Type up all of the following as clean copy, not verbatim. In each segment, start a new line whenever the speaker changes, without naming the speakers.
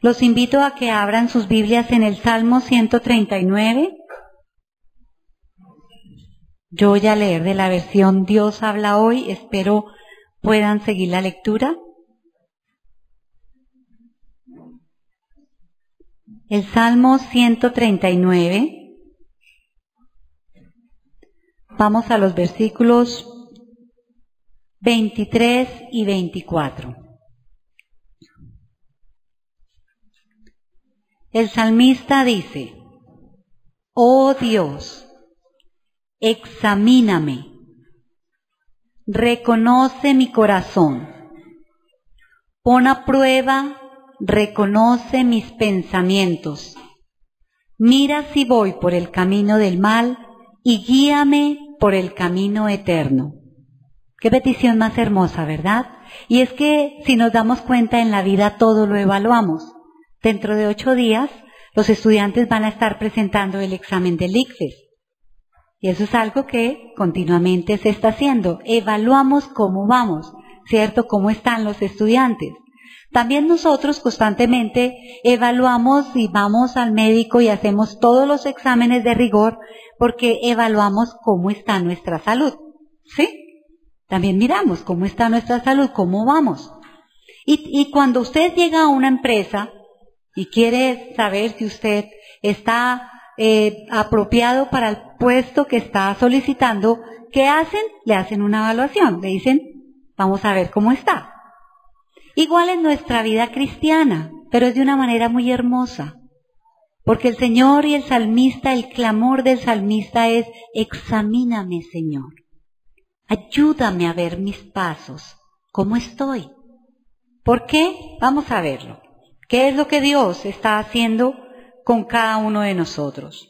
Los invito a que abran sus Biblias en el Salmo 139. Yo voy a leer de la versión Dios habla hoy, espero puedan seguir la lectura. El Salmo 139. Vamos a los versículos 23 y 24. El salmista dice: Oh Dios, examíname, reconoce mi corazón, pon a prueba, reconoce mis pensamientos, mira si voy por el camino del mal y guíame por el camino eterno. Qué petición más hermosa, ¿verdad? Y es que si nos damos cuenta en la vida todo lo evaluamos. Dentro de 8 días los estudiantes van a estar presentando el examen del ICFES. Y eso es algo que continuamente se está haciendo. Evaluamos cómo vamos, ¿cierto? Cómo están los estudiantes. También nosotros constantemente evaluamos y vamos al médico y hacemos todos los exámenes de rigor porque evaluamos cómo está nuestra salud, ¿sí? También miramos cómo está nuestra salud, cómo vamos. Y cuando usted llega a una empresa y quiere saber si usted está apropiado para el puesto que está solicitando, ¿qué hacen? Le hacen una evaluación, le dicen, vamos a ver cómo está. Igual en nuestra vida cristiana, pero es de una manera muy hermosa. Porque el Señor y el salmista, el clamor del salmista es: examíname, Señor. Ayúdame a ver mis pasos, cómo estoy. ¿Por qué? Vamos a verlo. ¿Qué es lo que Dios está haciendo con cada uno de nosotros?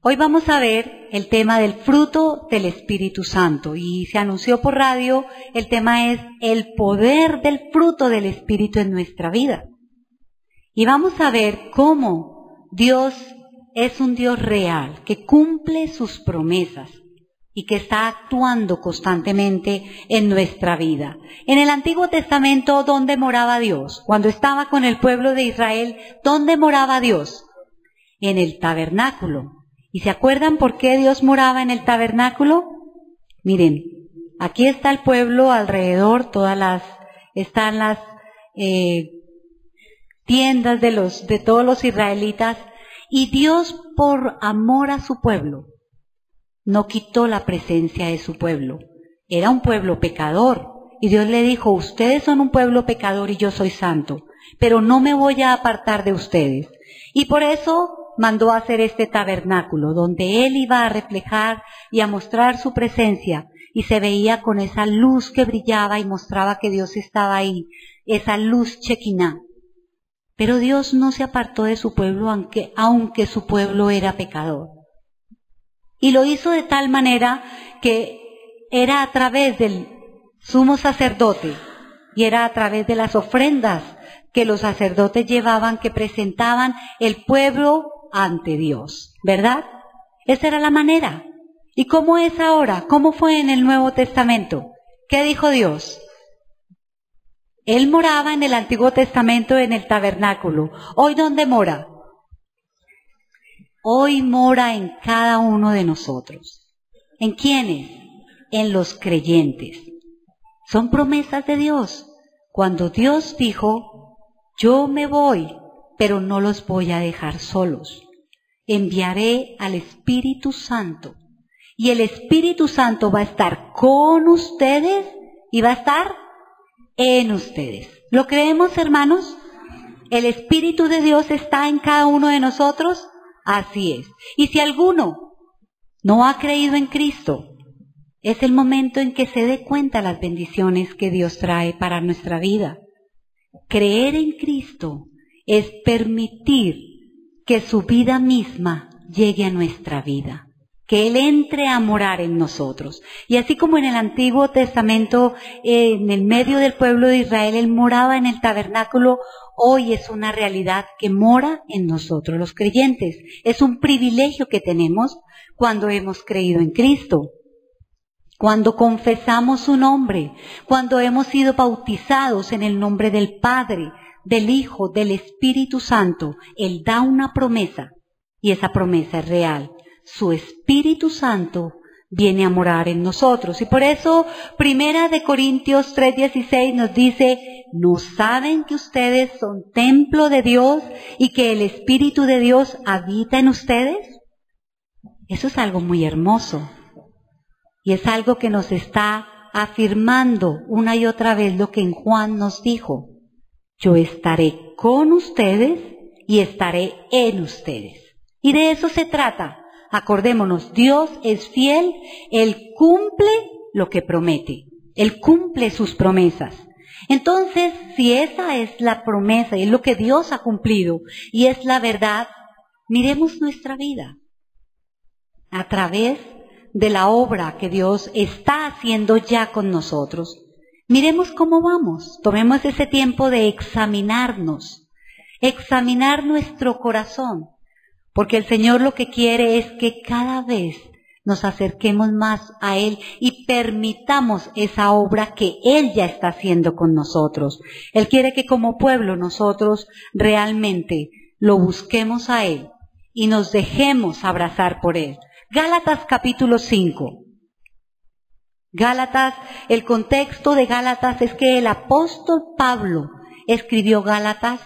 Hoy vamos a ver el tema del fruto del Espíritu Santo y se anunció por radio, el tema es el poder del fruto del Espíritu en nuestra vida. Y vamos a ver cómo Dios es un Dios real, que cumple sus promesas y que está actuando constantemente en nuestra vida. En el Antiguo Testamento, ¿dónde moraba Dios? Cuando estaba con el pueblo de Israel, ¿dónde moraba Dios? En el tabernáculo. ¿Y se acuerdan por qué Dios moraba en el tabernáculo? Miren, aquí está el pueblo alrededor, están las tiendas de todos los israelitas, y Dios, por amor a su pueblo, no quitó la presencia de su pueblo. Era un pueblo pecador, y Dios le dijo: ustedes son un pueblo pecador y yo soy santo, pero no me voy a apartar de ustedes. Y por eso mandó a hacer este tabernáculo, donde Él iba a reflejar y a mostrar su presencia, y se veía con esa luz que brillaba y mostraba que Dios estaba ahí, esa luz Shekinah. Pero Dios no se apartó de su pueblo, aunque su pueblo era pecador. Y lo hizo de tal manera que era a través del sumo sacerdote y era a través de las ofrendas que los sacerdotes llevaban, que presentaban el pueblo ante Dios, ¿verdad? Esa era la manera. ¿Y cómo es ahora? ¿Cómo fue en el Nuevo Testamento? ¿Qué dijo Dios? Él moraba en el Antiguo Testamento en el tabernáculo. ¿Hoy dónde mora? Hoy mora en cada uno de nosotros. ¿En quiénes? En los creyentes. Son promesas de Dios. Cuando Dios dijo: yo me voy, pero no los voy a dejar solos. Enviaré al Espíritu Santo. Y el Espíritu Santo va a estar con ustedes y va a estar en ustedes. ¿Lo creemos, hermanos? ¿El Espíritu de Dios está en cada uno de nosotros? Así es. Y si alguno no ha creído en Cristo, es el momento en que se dé cuenta las bendiciones que Dios trae para nuestra vida. Creer en Cristo es permitir que su vida misma llegue a nuestra vida, que Él entre a morar en nosotros. Y así como en el Antiguo Testamento, en el medio del pueblo de Israel, Él moraba en el tabernáculo, hoy es una realidad que mora en nosotros los creyentes. Es un privilegio que tenemos cuando hemos creído en Cristo. cuando confesamos su nombre, cuando hemos sido bautizados en el nombre del Padre, del Hijo, del Espíritu Santo, Él da una promesa y esa promesa es real. Su Espíritu Santo viene a morar en nosotros. Y por eso, 1 Corintios 3:16 nos dice, ¿no saben que ustedes son templo de Dios y que el Espíritu de Dios habita en ustedes? Eso es algo muy hermoso. Y es algo que nos está afirmando una y otra vez lo que en Juan nos dijo. Yo estaré con ustedes y estaré en ustedes. Y de eso se trata. Acordémonos, Dios es fiel, Él cumple lo que promete. Él cumple sus promesas. Entonces, si esa es la promesa y es lo que Dios ha cumplido y es la verdad, miremos nuestra vida a través de la obra que Dios está haciendo ya con nosotros. Miremos cómo vamos. Tomemos ese tiempo de examinarnos, examinar nuestro corazón, porque el Señor lo que quiere es que cada vez nos acerquemos más a Él y permitamos esa obra que Él ya está haciendo con nosotros. Él quiere que como pueblo nosotros realmente lo busquemos a Él y nos dejemos abrazar por Él. Gálatas capítulo 5. Gálatas, el contexto de Gálatas es que el apóstol Pablo escribió Gálatas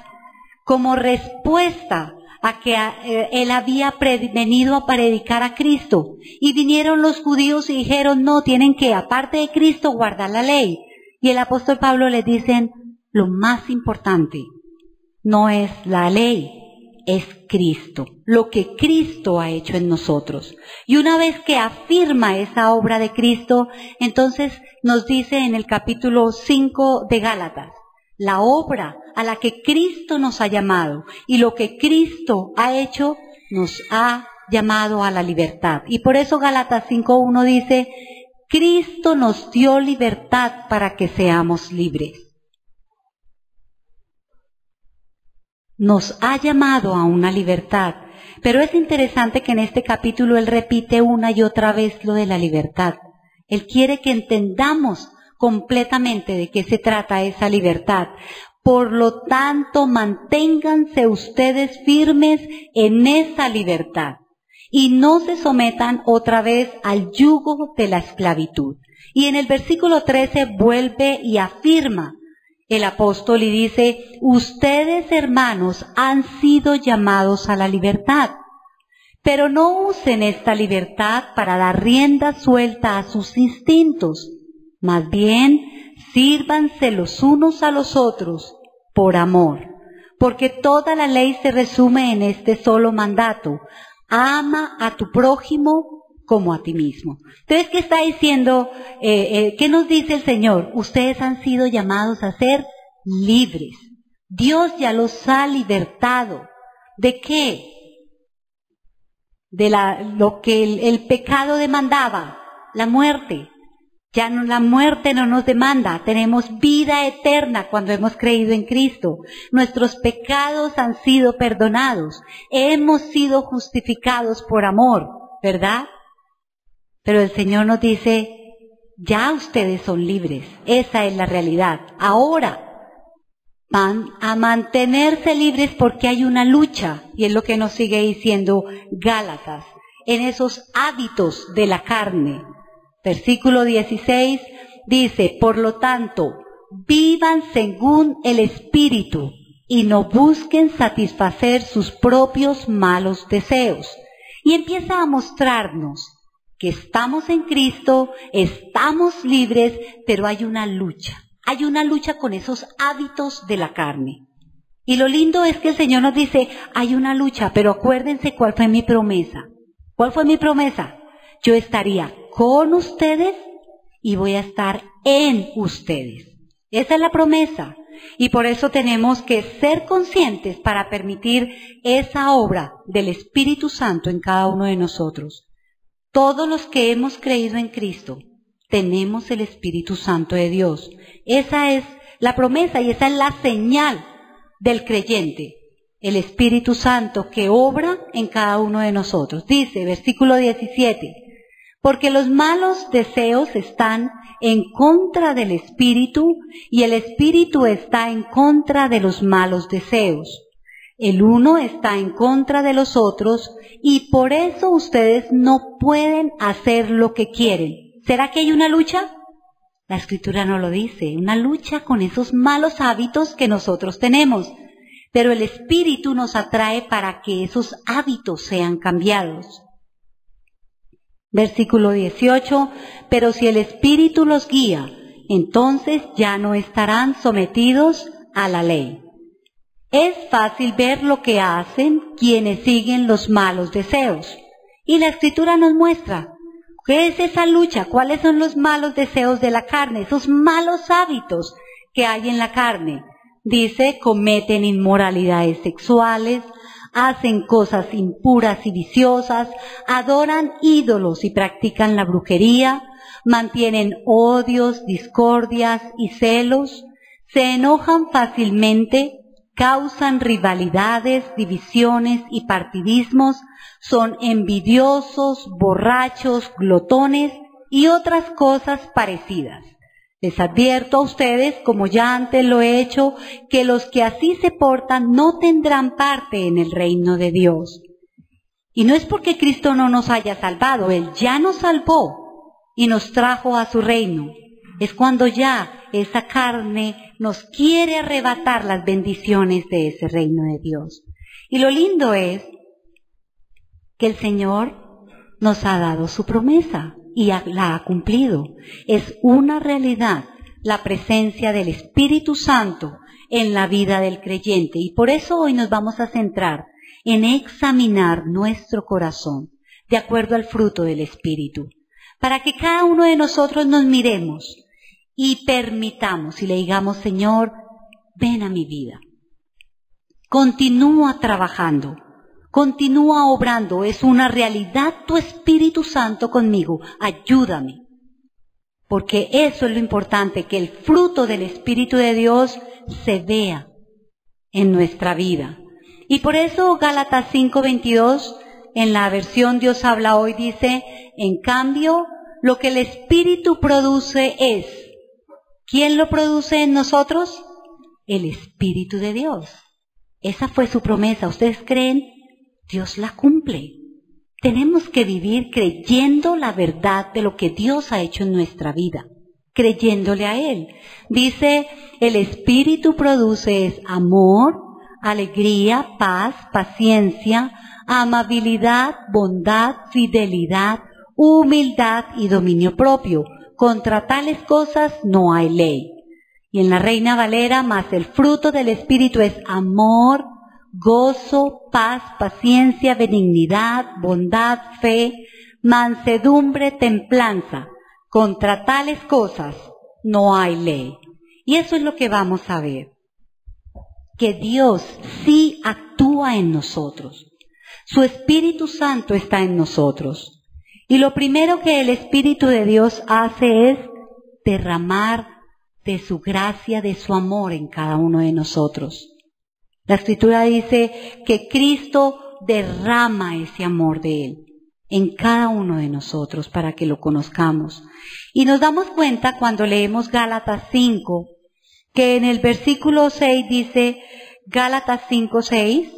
como respuesta a que él había venido a predicar a Cristo. Y vinieron los judíos y dijeron, no, tienen que, aparte de Cristo, guardar la ley. Y el apóstol Pablo les dice, lo más importante no es la ley, es Cristo, lo que Cristo ha hecho en nosotros. Y una vez que afirma esa obra de Cristo, entonces nos dice en el capítulo 5 de Gálatas, la obra a la que Cristo nos ha llamado y lo que Cristo ha hecho nos ha llamado a la libertad. Y por eso Gálatas 5:1 dice, Cristo nos dio libertad para que seamos libres. Nos ha llamado a una libertad. Pero es interesante que en este capítulo Él repite una y otra vez lo de la libertad. Él quiere que entendamos completamente de qué se trata esa libertad. Por lo tanto, manténganse ustedes firmes en esa libertad y no se sometan otra vez al yugo de la esclavitud. Y en el versículo 13 vuelve y afirma el apóstol y dice, ustedes hermanos han sido llamados a la libertad, pero no usen esta libertad para dar rienda suelta a sus instintos. Más bien, sírvanse los unos a los otros por amor, porque toda la ley se resume en este solo mandato, ama a tu prójimo como a ti mismo. Entonces, ¿qué está diciendo? ¿Qué nos dice el Señor? Ustedes han sido llamados a ser libres. Dios ya los ha libertado. ¿De qué? De lo que el pecado demandaba, la muerte. Ya no, la muerte no nos demanda, tenemos vida eterna cuando hemos creído en Cristo. Nuestros pecados han sido perdonados, hemos sido justificados por amor, ¿verdad? Pero el Señor nos dice, ya ustedes son libres, esa es la realidad. Ahora van a mantenerse libres porque hay una lucha, y es lo que nos sigue diciendo Gálatas, en esos hábitos de la carne. Versículo 16 dice, por lo tanto, vivan según el Espíritu y no busquen satisfacer sus propios malos deseos. Y empieza a mostrarnos que estamos en Cristo, estamos libres, pero hay una lucha. Hay una lucha con esos hábitos de la carne. Y lo lindo es que el Señor nos dice, hay una lucha, pero acuérdense cuál fue mi promesa. ¿Cuál fue mi promesa? Yo estaría con ustedes y voy a estar en ustedes. Esa es la promesa. Y por eso tenemos que ser conscientes para permitir esa obra del Espíritu Santo en cada uno de nosotros. Todos los que hemos creído en Cristo tenemos el Espíritu Santo de Dios. Esa es la promesa y esa es la señal del creyente. El Espíritu Santo que obra en cada uno de nosotros. Dice, versículo 17, Porque los malos deseos están en contra del espíritu y el espíritu está en contra de los malos deseos. El uno está en contra de los otros y por eso ustedes no pueden hacer lo que quieren. ¿Será que hay una lucha? La Escritura no lo dice, una lucha con esos malos hábitos que nosotros tenemos. Pero el Espíritu nos atrae para que esos hábitos sean cambiados. Versículo 18, pero si el Espíritu los guía, entonces ya no estarán sometidos a la ley. Es fácil ver lo que hacen quienes siguen los malos deseos. Y la Escritura nos muestra qué es esa lucha, cuáles son los malos deseos de la carne, esos malos hábitos que hay en la carne. Dice, cometen inmoralidades sexuales, hacen cosas impuras y viciosas, adoran ídolos y practican la brujería, mantienen odios, discordias y celos, se enojan fácilmente, causan rivalidades, divisiones y partidismos, son envidiosos, borrachos, glotones y otras cosas parecidas. Les advierto a ustedes, como ya antes lo he hecho, que los que así se portan no tendrán parte en el reino de Dios. Y no es porque Cristo no nos haya salvado, Él ya nos salvó y nos trajo a su reino. Es cuando ya esa carne nos quiere arrebatar las bendiciones de ese reino de Dios. Y lo lindo es que el Señor nos ha dado su promesa y la ha cumplido. Es una realidad la presencia del Espíritu Santo en la vida del creyente. Y por eso hoy nos vamos a centrar en examinar nuestro corazón de acuerdo al fruto del Espíritu. Para que cada uno de nosotros nos miremos y permitamos y le digamos, Señor, ven a mi vida. Continúa trabajando. Continúa obrando, es una realidad tu Espíritu Santo conmigo, ayúdame. Porque eso es lo importante, que el fruto del Espíritu de Dios se vea en nuestra vida. Y por eso Gálatas 5:22, en la versión Dios habla hoy, dice, en cambio, lo que el Espíritu produce es, ¿quién lo produce en nosotros? El Espíritu de Dios. Esa fue su promesa, ¿ustedes creen? Dios la cumple. Tenemos que vivir creyendo la verdad de lo que Dios ha hecho en nuestra vida, creyéndole a Él. Dice, el Espíritu produce es amor, alegría, paz, paciencia, amabilidad, bondad, fidelidad, humildad y dominio propio. Contra tales cosas no hay ley. Y en la Reina Valera, más el fruto del Espíritu es amor, gozo, paz, paciencia, benignidad, bondad, fe, mansedumbre, templanza. Contra tales cosas no hay ley. Y eso es lo que vamos a ver. Que Dios sí actúa en nosotros. Su Espíritu Santo está en nosotros. Y lo primero que el Espíritu de Dios hace es derramar de su gracia, de su amor en cada uno de nosotros. La Escritura dice que Cristo derrama ese amor de Él en cada uno de nosotros para que lo conozcamos. Y nos damos cuenta cuando leemos Gálatas 5, que en el versículo 6 dice, Gálatas 5:6,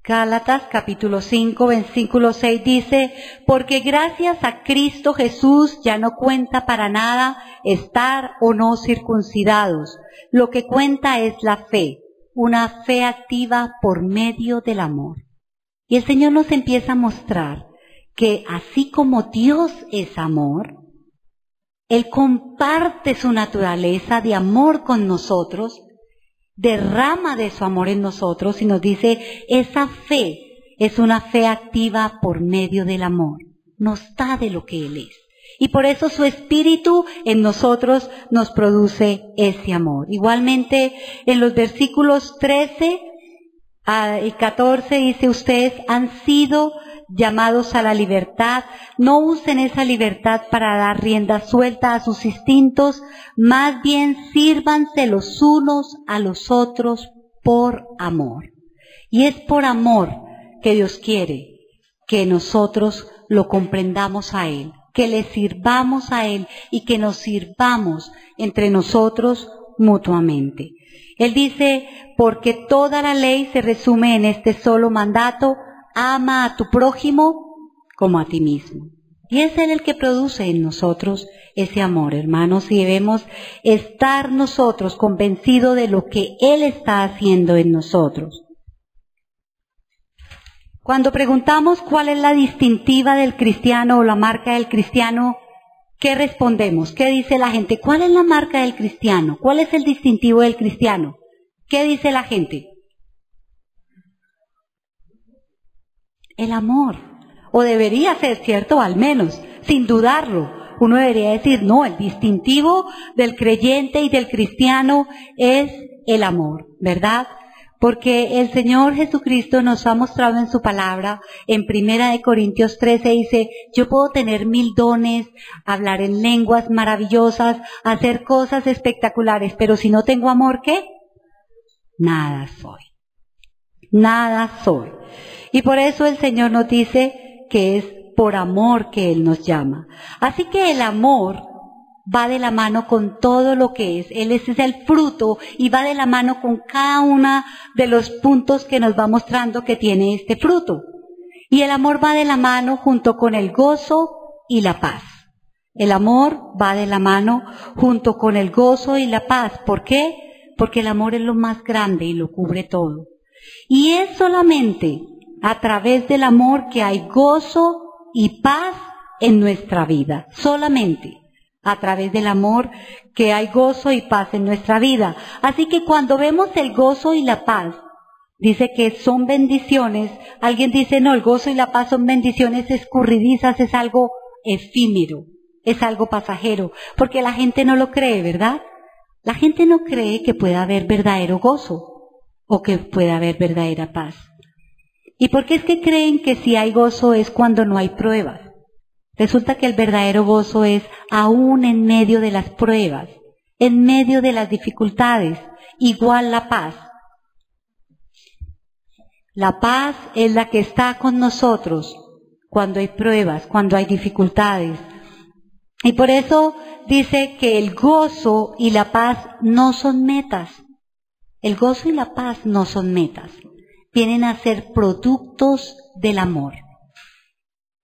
Gálatas capítulo 5, versículo 6 dice, porque gracias a Cristo Jesús ya no cuenta para nada estar o no circuncidados. Lo que cuenta es la fe. Una fe activa por medio del amor. Y el Señor nos empieza a mostrar que así como Dios es amor, Él comparte su naturaleza de amor con nosotros, derrama de su amor en nosotros y nos dice, esa fe es una fe activa por medio del amor. Nos da de lo que Él es. Y por eso su Espíritu en nosotros nos produce ese amor. Igualmente, en los versículos 13 y 14 dice, ustedes han sido llamados a la libertad. No usen esa libertad para dar rienda suelta a sus instintos. Más bien, sírvanse los unos a los otros por amor. Y es por amor que Dios quiere que nosotros lo comprendamos a Él, que le sirvamos a Él y que nos sirvamos entre nosotros mutuamente. Él dice, porque toda la ley se resume en este solo mandato: ama a tu prójimo como a ti mismo. Y es Él el que produce en nosotros ese amor, hermanos, y debemos estar nosotros convencidos de lo que Él está haciendo en nosotros. Cuando preguntamos cuál es la distintiva del cristiano o la marca del cristiano, ¿qué respondemos? ¿Qué dice la gente? ¿Cuál es la marca del cristiano? ¿Cuál es el distintivo del cristiano? ¿Qué dice la gente? El amor. O debería ser, ¿cierto? Al menos, sin dudarlo. Uno debería decir, no, el distintivo del creyente y del cristiano es el amor, ¿verdad? Porque el Señor Jesucristo nos ha mostrado en su palabra, en 1 Corintios 13 dice, yo puedo tener 1000 dones, hablar en lenguas maravillosas, hacer cosas espectaculares, pero si no tengo amor, ¿qué? Nada soy. Nada soy. Y por eso el Señor nos dice que es por amor que Él nos llama. Así que el amor va de la mano con todo lo que es. Él es el fruto y va de la mano con cada uno de los puntos que nos va mostrando que tiene este fruto. Y el amor va de la mano junto con el gozo y la paz. El amor va de la mano junto con el gozo y la paz. ¿Por qué? Porque el amor es lo más grande y lo cubre todo. Y es solamente a través del amor que hay gozo y paz en nuestra vida. Solamente a través del amor que hay gozo y paz en nuestra vida. Así que cuando vemos el gozo y la paz, dice que son bendiciones. Alguien dice, no, el gozo y la paz son bendiciones escurridizas, es algo efímero, es algo pasajero, porque la gente no lo cree, ¿verdad? La gente no cree que pueda haber verdadero gozo o que pueda haber verdadera paz. ¿Y por qué es que creen que si hay gozo es cuando no hay pruebas? Resulta que el verdadero gozo es aún en medio de las pruebas, en medio de las dificultades, igual la paz. La paz es la que está con nosotros cuando hay pruebas, cuando hay dificultades. Y por eso dice que el gozo y la paz no son metas. El gozo y la paz no son metas. Vienen a ser productos del amor.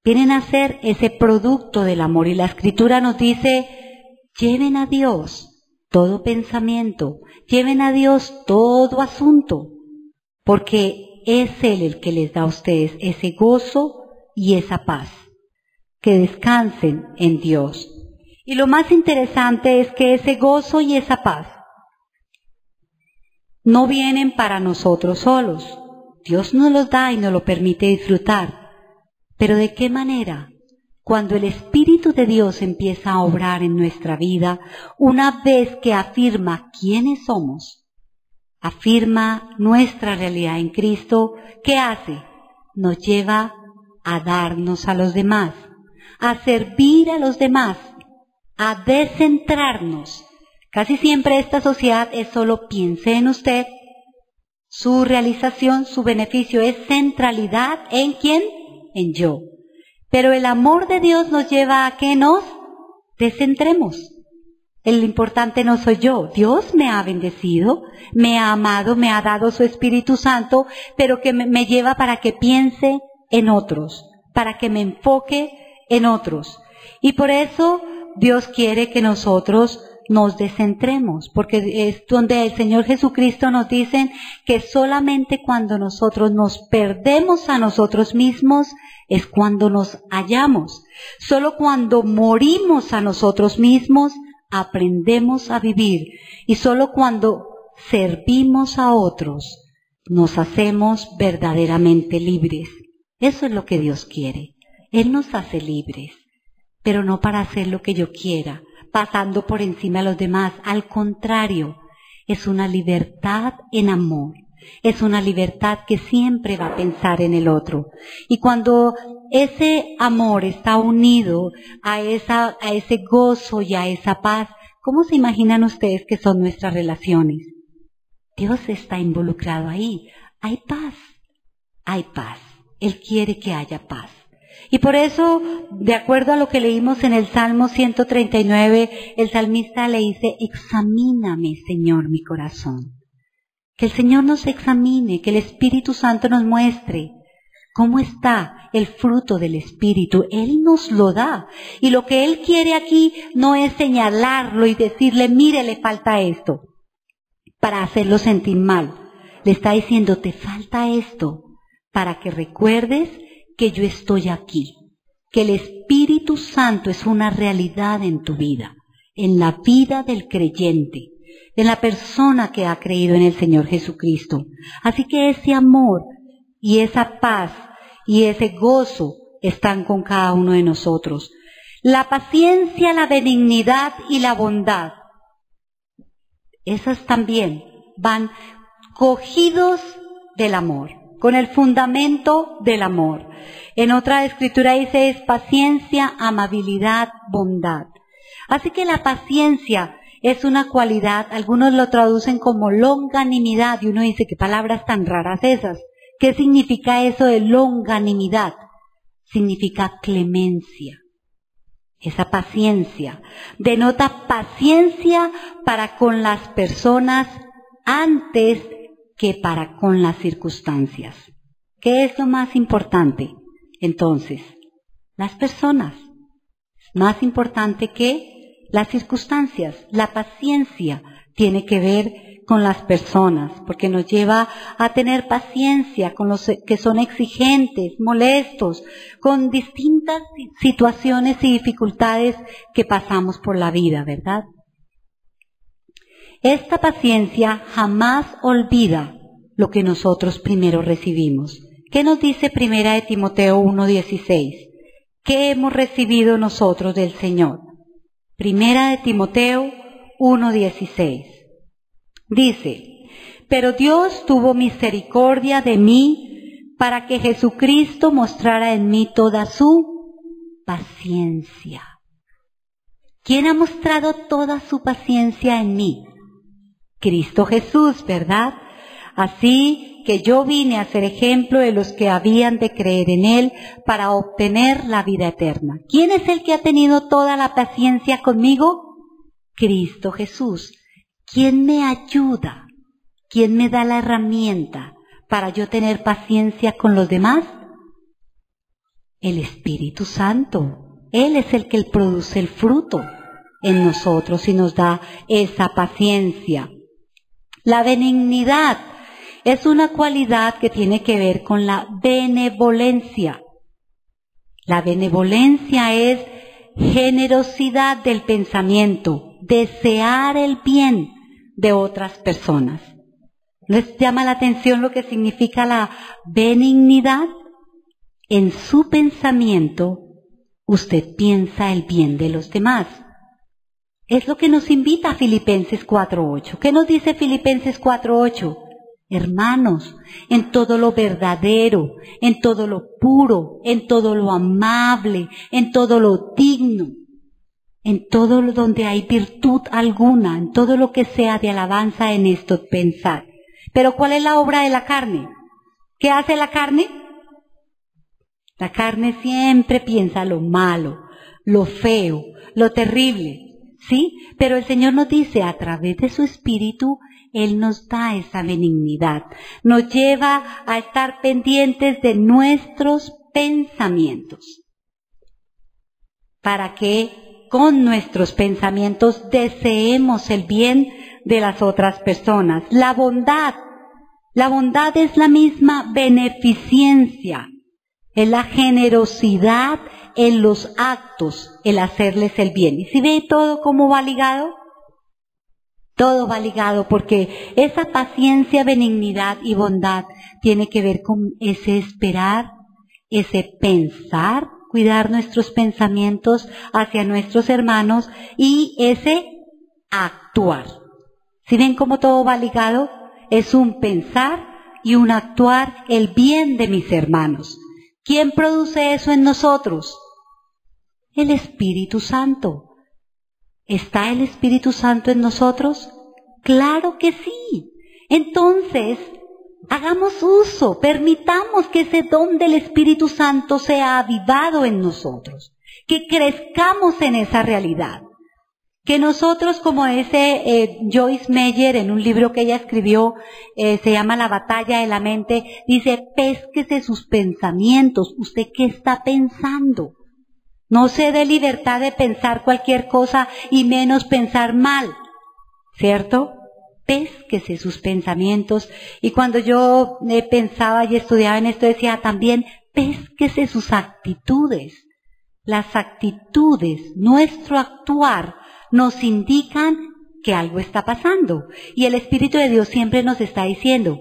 Vienen a ser ese producto del amor. Y la Escritura nos dice, lleven a Dios todo pensamiento, lleven a Dios todo asunto, porque es Él el que les da a ustedes ese gozo y esa paz. Que descansen en Dios. Y lo más interesante es que ese gozo y esa paz no vienen para nosotros solos. Dios nos los da y nos lo permite disfrutar. Pero ¿de qué manera? Cuando el Espíritu de Dios empieza a obrar en nuestra vida, una vez que afirma quiénes somos, afirma nuestra realidad en Cristo, ¿qué hace? Nos lleva a darnos a los demás, a servir a los demás, a descentrarnos. Casi siempre esta sociedad es solo piense en usted, su realización, su beneficio es centralidad ¿en quién? En yo. Pero el amor de Dios nos lleva a que nos descentremos. El importante no soy yo. Dios me ha bendecido, me ha amado, me ha dado su Espíritu Santo, pero que me lleva para que piense en otros, para que me enfoque en otros. Y por eso Dios quiere que nosotros nos descentremos, porque es donde el Señor Jesucristo nos dice que solamente cuando nosotros nos perdemos a nosotros mismos es cuando nos hallamos. Solo cuando morimos a nosotros mismos aprendemos a vivir, y solo cuando servimos a otros nos hacemos verdaderamente libres. Eso es lo que Dios quiere. Él nos hace libres, pero no para hacer lo que yo quiera, pasando por encima de los demás. Al contrario, es una libertad en amor. Es una libertad que siempre va a pensar en el otro. Y cuando ese amor está unido a ese gozo y a esa paz, ¿cómo se imaginan ustedes que son nuestras relaciones? Dios está involucrado ahí. Hay paz. Hay paz. Él quiere que haya paz. Y por eso, de acuerdo a lo que leímos en el Salmo 139, el salmista le dice, examíname, Señor, mi corazón. Que el Señor nos examine, que el Espíritu Santo nos muestre cómo está el fruto del Espíritu. Él nos lo da. Y lo que Él quiere aquí no es señalarlo y decirle, mire, le falta esto, para hacerlo sentir mal. Le está diciendo, te falta esto, para que recuerdes que yo estoy aquí, que el Espíritu Santo es una realidad en tu vida, en la vida del creyente, en la persona que ha creído en el Señor Jesucristo. Así que ese amor y esa paz y ese gozo están con cada uno de nosotros. La paciencia, la benignidad y la bondad, esas también van cogidos del amor, con el fundamento del amor. En otra escritura dice es paciencia, amabilidad, bondad. Así que la paciencia es una cualidad, algunos lo traducen como longanimidad y uno dice, ¿qué palabras tan raras esas? ¿Qué significa eso de longanimidad? Significa clemencia. Esa paciencia denota paciencia para con las personas antes que para con las circunstancias. ¿Qué es lo más importante? Entonces, las personas. Más importante que las circunstancias. La paciencia tiene que ver con las personas, porque nos lleva a tener paciencia con los que son exigentes, molestos, con distintas situaciones y dificultades que pasamos por la vida, ¿verdad? Esta paciencia jamás olvida lo que nosotros primero recibimos. ¿Qué nos dice Primera de Timoteo 1:16? ¿Qué hemos recibido nosotros del Señor? Primera de Timoteo 1:16. Dice, pero Dios tuvo misericordia de mí para que Jesucristo mostrara en mí toda su paciencia. ¿Quién ha mostrado toda su paciencia en mí? Cristo Jesús, ¿verdad? Así que yo vine a ser ejemplo de los que habían de creer en Él para obtener la vida eterna. ¿Quién es el que ha tenido toda la paciencia conmigo? Cristo Jesús. ¿Quién me ayuda? ¿Quién me da la herramienta para yo tener paciencia con los demás? El Espíritu Santo. Él es el que produce el fruto en nosotros y nos da esa paciencia. La benignidad es una cualidad que tiene que ver con la benevolencia. La benevolencia es generosidad del pensamiento, desear el bien de otras personas. ¿Les llama la atención lo que significa la benignidad? En su pensamiento, usted piensa el bien de los demás. Es lo que nos invita a Filipenses 4:8. ¿Qué nos dice Filipenses 4:8? Hermanos, en todo lo verdadero, en todo lo puro, en todo lo amable, en todo lo digno, en todo lo donde hay virtud alguna, en todo lo que sea de alabanza, en esto pensar. Pero ¿cuál es la obra de la carne? ¿Qué hace la carne? La carne siempre piensa lo malo, lo feo, lo terrible, ¿sí? Pero el Señor nos dice, a través de su Espíritu, Él nos da esa benignidad, nos lleva a estar pendientes de nuestros pensamientos, para que con nuestros pensamientos deseemos el bien de las otras personas. La bondad es la misma beneficencia, es la generosidad en los actos, el hacerles el bien. ¿Y si ve todo cómo va ligado? Todo va ligado porque esa paciencia, benignidad y bondad tiene que ver con ese esperar, ese pensar, cuidar nuestros pensamientos hacia nuestros hermanos y ese actuar. ¿Sí ven cómo todo va ligado? Es un pensar y un actuar el bien de mis hermanos. ¿Quién produce eso en nosotros? El Espíritu Santo. ¿Está el Espíritu Santo en nosotros? ¡Claro que sí! Entonces, Hagamos uso, permitamos que ese don del Espíritu Santo sea avivado en nosotros, que crezcamos en esa realidad. Que nosotros, como dice Joyce Meyer en un libro que ella escribió, se llama La batalla de la mente, dice, pésquese sus pensamientos. ¿Usted qué está pensando? No se dé libertad de pensar cualquier cosa y menos pensar mal, ¿cierto? Pésquese sus pensamientos. Y cuando yo pensaba y estudiaba en esto, decía también, pésquese sus actitudes. Las actitudes, nuestro actuar, nos indican que algo está pasando. Y el Espíritu de Dios siempre nos está diciendo,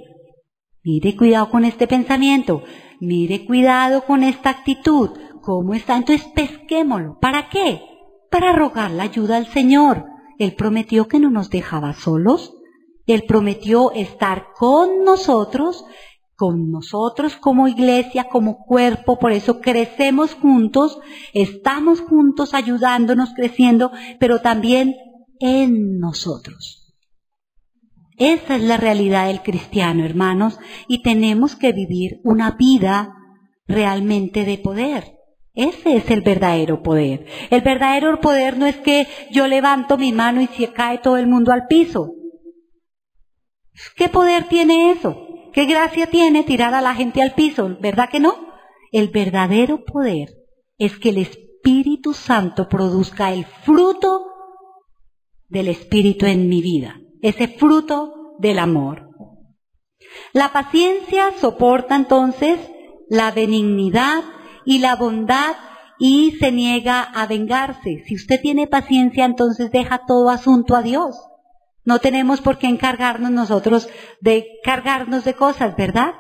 mire cuidado con este pensamiento, mire cuidado con esta actitud, ¿cómo está? Entonces pesquémoslo. ¿Para qué? Para rogar la ayuda al Señor. Él prometió que no nos dejaba solos. Él prometió estar con nosotros como iglesia, como cuerpo, por eso crecemos juntos, estamos juntos ayudándonos, creciendo, pero también en nosotros. Esa es la realidad del cristiano, hermanos, y tenemos que vivir una vida realmente de poder. Ese es el verdadero poder. El verdadero poder no es que yo levanto mi mano y se cae todo el mundo al piso. ¿Qué poder tiene eso? ¿Qué gracia tiene tirar a la gente al piso? ¿Verdad que no? El verdadero poder es que el Espíritu Santo produzca el fruto del Espíritu en mi vida, ese fruto del amor. La paciencia soporta entonces la benignidad y la bondad y se niega a vengarse. Si usted tiene paciencia, entonces deja todo asunto a Dios. No tenemos por qué encargarnos nosotros de cargarnos de cosas, ¿verdad?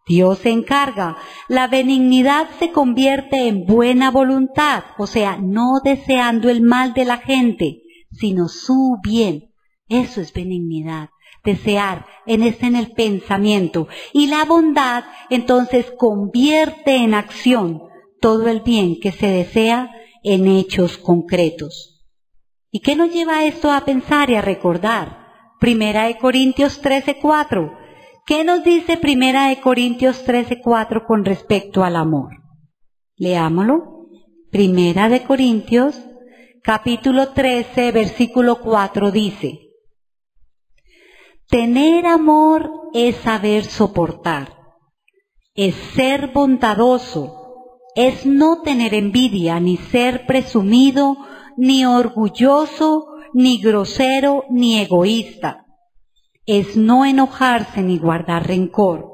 Dios se encarga. La benignidad se convierte en buena voluntad, o sea, no deseando el mal de la gente, sino su bien. Eso es benignidad, desear en el pensamiento. Y la bondad, entonces, convierte en acción todo el bien que se desea en hechos concretos. ¿Y qué nos lleva esto a pensar y a recordar? Primera de Corintios 13:4. ¿Qué nos dice Primera de Corintios 13:4 con respecto al amor? Leámoslo. Primera de Corintios, capítulo 13, versículo 4 dice: tener amor es saber soportar, es ser bondadoso, es no tener envidia, ni ser presumido, ni orgulloso, ni grosero, ni egoísta. Es no enojarse ni guardar rencor.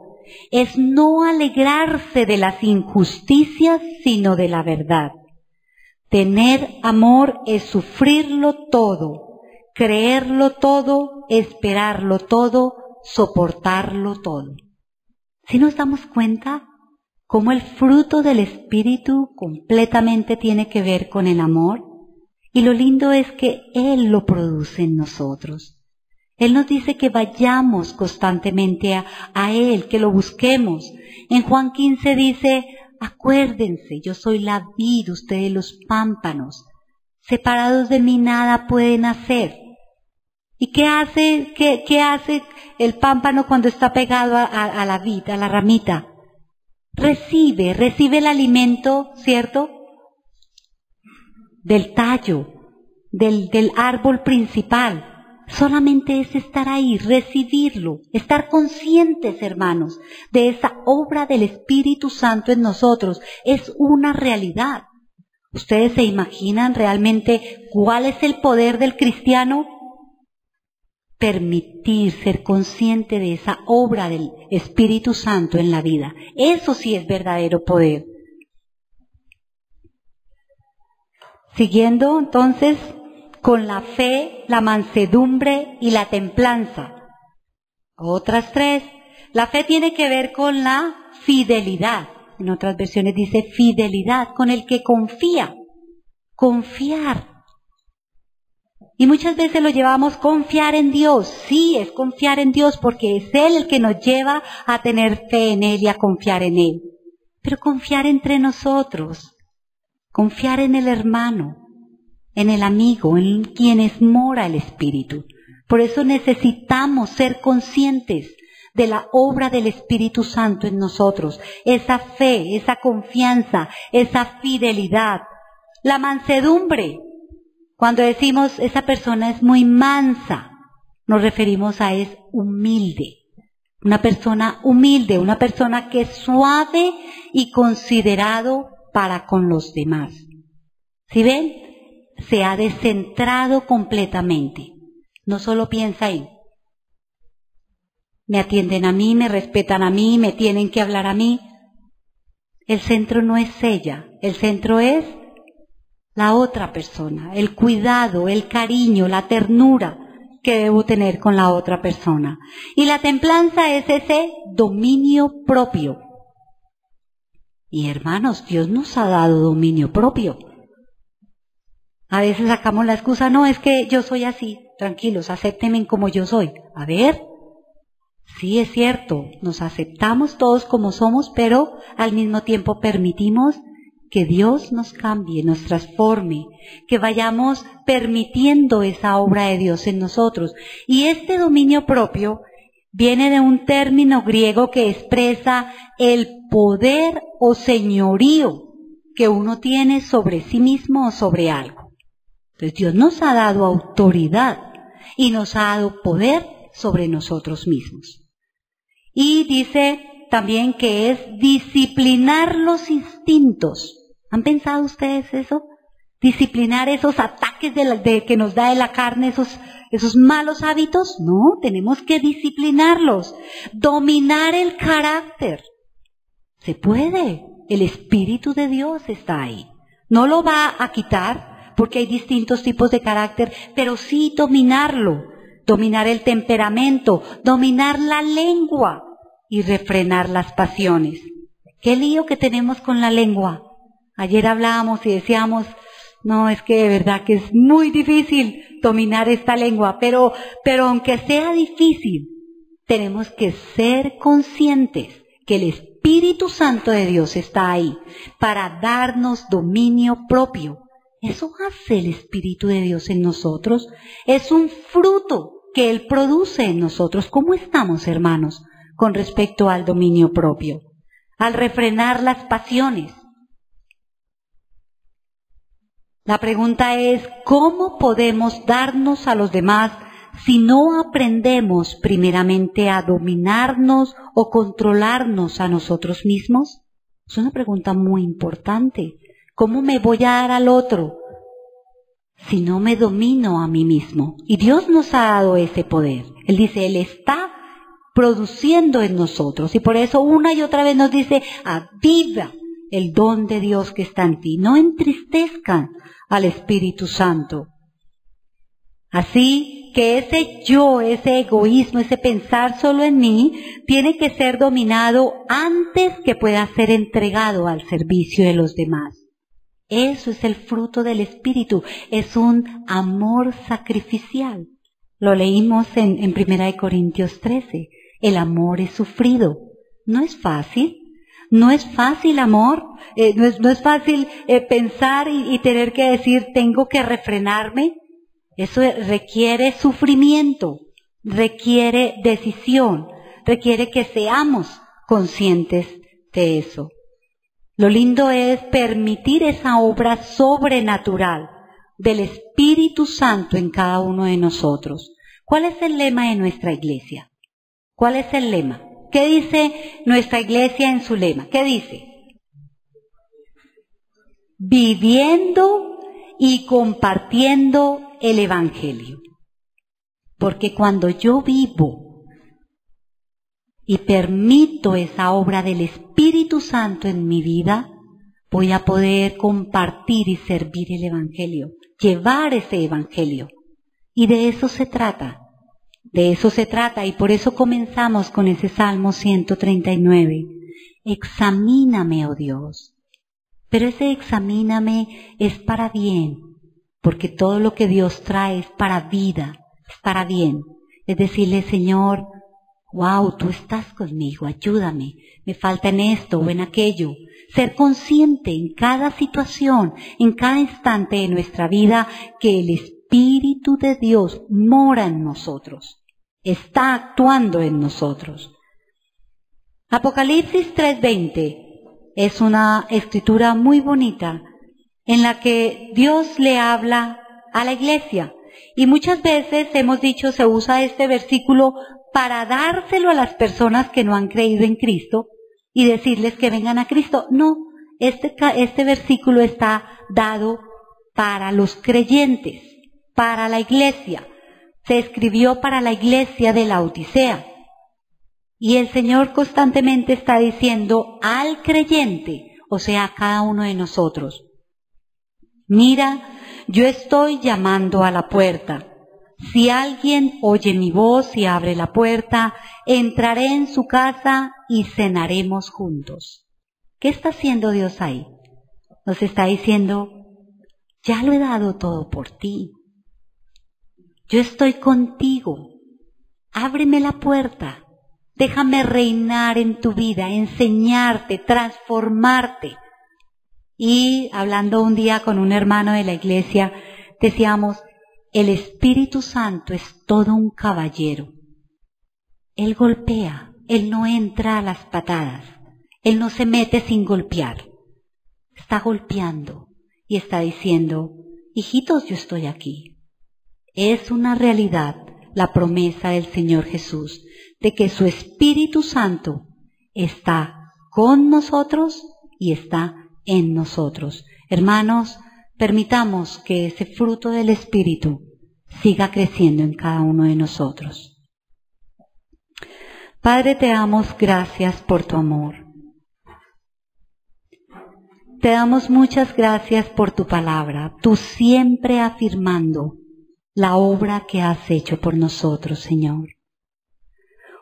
Es no alegrarse de las injusticias, sino de la verdad. Tener amor es sufrirlo todo, creerlo todo, esperarlo todo, soportarlo todo. ¿Sí nos damos cuenta cómo el fruto del Espíritu completamente tiene que ver con el amor? Y lo lindo es que Él lo produce en nosotros. Él nos dice que vayamos constantemente a Él, que lo busquemos. En Juan 15 dice, acuérdense, yo soy la vid, ustedes los pámpanos. Separados de mí nada pueden hacer. ¿Y qué hace el pámpano cuando está pegado a la vid, a la ramita? Recibe el alimento, ¿cierto? Del tallo, del árbol principal. Solamente es estar ahí, recibirlo, estar conscientes, hermanos, de esa obra del Espíritu Santo en nosotros. Es una realidad. ¿Ustedes se imaginan realmente cuál es el poder del cristiano? Permitir ser consciente de esa obra del Espíritu Santo en la vida. Eso sí es verdadero poder. Siguiendo entonces con la fe, la mansedumbre y la templanza. Otras tres. La fe tiene que ver con la fidelidad. En otras versiones dice fidelidad, con el que confía. Confiar. Y muchas veces lo llevamos confiar en Dios. Sí, es confiar en Dios porque es Él el que nos lleva a tener fe en Él y a confiar en Él. Pero confiar entre nosotros. Confiar en el hermano, en el amigo, en quienes mora el Espíritu. Por eso necesitamos ser conscientes de la obra del Espíritu Santo en nosotros. Esa fe, esa confianza, esa fidelidad. La mansedumbre. Cuando decimos esa persona es muy mansa, nos referimos a es humilde. Una persona humilde, una persona que es suave y considerado para con los demás. ¿Sí ven? Se ha descentrado completamente. No solo piensa en, me atienden a mí, me respetan a mí, me tienen que hablar a mí. El centro no es ella, el centro es la otra persona, el cuidado, el cariño, la ternura que debo tener con la otra persona. Y la templanza es ese dominio propio. Y hermanos, Dios nos ha dado dominio propio. A veces sacamos la excusa, no, es que yo soy así, tranquilos, acéptenme como yo soy. A ver, sí es cierto, nos aceptamos todos como somos, pero al mismo tiempo permitimos que Dios nos cambie, nos transforme, que vayamos permitiendo esa obra de Dios en nosotros. Y este dominio propio viene de un término griego que expresa el poder o señorío que uno tiene sobre sí mismo o sobre algo. Entonces Dios nos ha dado autoridad y nos ha dado poder sobre nosotros mismos. Y dice también que es disciplinar los instintos. ¿Han pensado ustedes eso? Disciplinar esos ataques que nos da de la carne, esos malos hábitos. No, tenemos que disciplinarlos. Dominar el carácter. Se puede. El Espíritu de Dios está ahí. No lo va a quitar porque hay distintos tipos de carácter, pero sí dominarlo. Dominar el temperamento, dominar la lengua y refrenar las pasiones. ¿Qué lío que tenemos con la lengua? Ayer hablábamos y decíamos, no, es que de verdad que es muy difícil dominar esta lengua, pero aunque sea difícil, tenemos que ser conscientes que el Espíritu Santo de Dios está ahí para darnos dominio propio. Eso hace el Espíritu de Dios en nosotros. Es un fruto que Él produce en nosotros. ¿Cómo estamos, hermanos, con respecto al dominio propio? Al refrenar las pasiones. La pregunta es, ¿cómo podemos darnos a los demás si no aprendemos primeramente a dominarnos o controlarnos a nosotros mismos? Es una pregunta muy importante. ¿Cómo me voy a dar al otro si no me domino a mí mismo? Y Dios nos ha dado ese poder. Él dice, Él está produciendo en nosotros. Y por eso una y otra vez nos dice, aviva el don de Dios que está en ti. No entristezcan al Espíritu Santo. Así que ese yo, ese egoísmo, ese pensar solo en mí, tiene que ser dominado antes que pueda ser entregado al servicio de los demás. Eso es el fruto del Espíritu, es un amor sacrificial. Lo leímos en 1 Corintios 13. El amor es sufrido. No es fácil. No es fácil amor, no es fácil pensar y tener que decir tengo que refrenarme. Eso requiere sufrimiento, requiere decisión, requiere que seamos conscientes de eso. Lo lindo es permitir esa obra sobrenatural del Espíritu Santo en cada uno de nosotros. ¿Cuál es el lema de nuestra iglesia? ¿Cuál es el lema? ¿Qué dice nuestra iglesia en su lema? ¿Qué dice? Viviendo y compartiendo el Evangelio. Porque cuando yo vivo y permito esa obra del Espíritu Santo en mi vida, voy a poder compartir y servir el Evangelio, llevar ese Evangelio. Y de eso se trata. De eso se trata y por eso comenzamos con ese Salmo 139. Examíname, oh Dios. Pero ese examíname es para bien, porque todo lo que Dios trae es para vida, es para bien. Es decirle, Señor, wow, tú estás conmigo, ayúdame, me falta en esto o en aquello. Ser consciente en cada situación, en cada instante de nuestra vida, que el Espíritu de Dios mora en nosotros, está actuando en nosotros. Apocalipsis 3:20 es una escritura muy bonita en la que Dios le habla a la iglesia. Y muchas veces hemos dicho, se usa este versículo para dárselo a las personas que no han creído en Cristo y decirles que vengan a Cristo. No, este versículo está dado para los creyentes, para la iglesia. Se escribió para la iglesia de la Odisea. Y el Señor constantemente está diciendo al creyente, o sea, a cada uno de nosotros: mira, yo estoy llamando a la puerta. Si alguien oye mi voz y abre la puerta, entraré en su casa y cenaremos juntos. ¿Qué está haciendo Dios ahí? Nos está diciendo: ya lo he dado todo por ti. Yo estoy contigo. Ábreme la puerta. Déjame reinar en tu vida, enseñarte, transformarte. Y hablando un día con un hermano de la iglesia, decíamos, el Espíritu Santo es todo un caballero. Él golpea, Él no entra a las patadas, Él no se mete sin golpear. Está golpeando y está diciendo: hijitos, yo estoy aquí. Es una realidad la promesa del Señor Jesús de que su Espíritu Santo está con nosotros y está en nosotros. Hermanos, permitamos que ese fruto del Espíritu siga creciendo en cada uno de nosotros. Padre, te damos gracias por tu amor. Te damos muchas gracias por tu palabra, tú siempre afirmando la obra que has hecho por nosotros, Señor.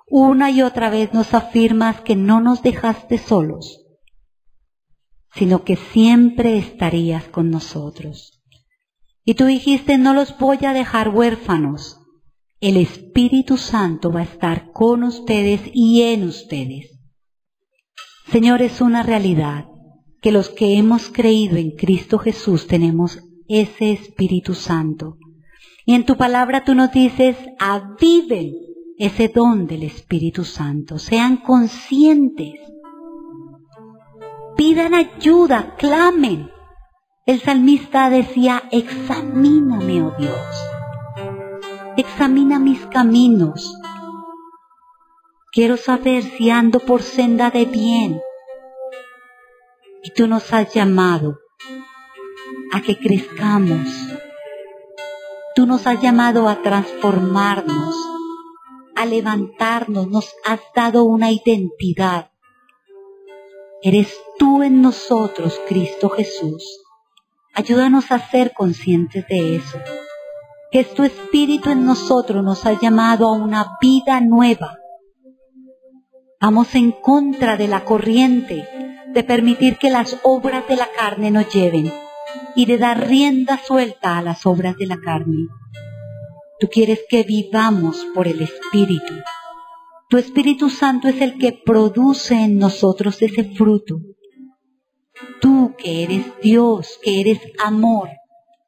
Una y otra vez nos afirmas que no nos dejaste solos, sino que siempre estarías con nosotros. Y tú dijiste: no los voy a dejar huérfanos. El Espíritu Santo va a estar con ustedes y en ustedes. Señor, es una realidad que los que hemos creído en Cristo Jesús tenemos ese Espíritu Santo. Y en tu palabra tú nos dices: aviven ese don del Espíritu Santo. Sean conscientes. Pidan ayuda, clamen. El salmista decía: examíname, oh Dios. Examina mis caminos. Quiero saber si ando por senda de bien. Y tú nos has llamado a que crezcamos. Tú nos has llamado a transformarnos, a levantarnos. Nos has dado una identidad. Eres tú en nosotros, Cristo Jesús. Ayúdanos a ser conscientes de eso. Que es tu Espíritu en nosotros nos ha llamado a una vida nueva. Vamos en contra de la corriente, de permitir que las obras de la carne nos lleven y de dar rienda suelta a las obras de la carne. Tú quieres que vivamos por el Espíritu. Tu Espíritu Santo es el que produce en nosotros ese fruto. Tú que eres Dios, que eres amor,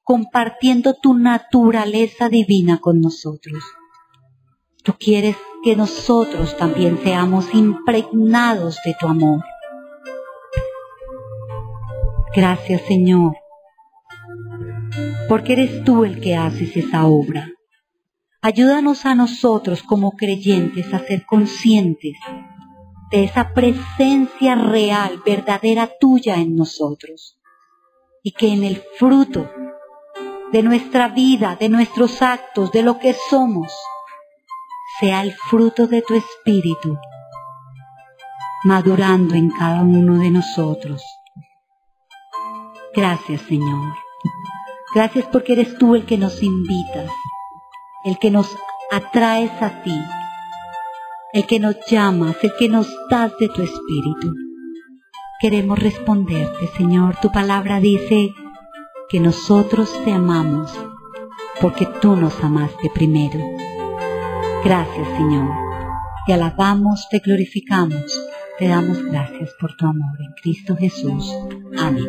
compartiendo tu naturaleza divina con nosotros. Tú quieres que nosotros también seamos impregnados de tu amor. Gracias, Señor, porque eres tú el que haces esa obra. Ayúdanos a nosotros como creyentes a ser conscientes de esa presencia real, verdadera tuya en nosotros. Y que en el fruto de nuestra vida, de nuestros actos, de lo que somos, sea el fruto de tu Espíritu, madurando en cada uno de nosotros. Gracias, Señor. Gracias porque eres tú el que nos invitas, el que nos atraes a ti, el que nos llamas, el que nos das de tu Espíritu. Queremos responderte, Señor. Tu palabra dice que nosotros te amamos porque tú nos amaste primero. Gracias, Señor. Te alabamos, te glorificamos, te damos gracias por tu amor en Cristo Jesús. Amén.